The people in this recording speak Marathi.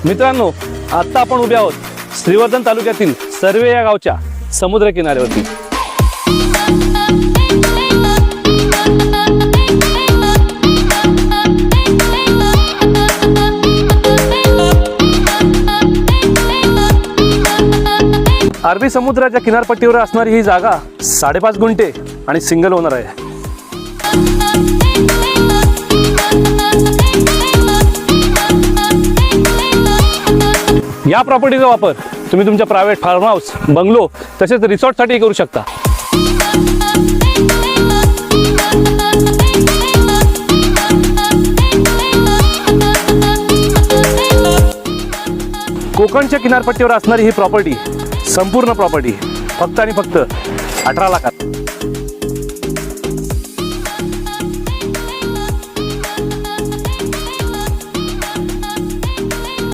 मित्रांनो, आता आपण उभे आहोत श्रीवर्धन तालुक्यातील सर्वे या गावच्या समुद्र किनाऱ्यावरती। अरबी समुद्राच्या किनारपट्टीवर असणारी ही जागा 5.5 गुंठे आणि सिंगल ओनर आहे। या प्रॉपर्टीचा वापर तुम्ही तुमच्या प्रायव्हेट फार्म हाऊस, बंगलो तसेच रिसॉर्टसाठी करू शकता। कोकणच्या किनारपट्टीवर असणारी ही प्रॉपर्टी, संपूर्ण प्रॉपर्टी फक्त आणि फक्त 18 लाखात।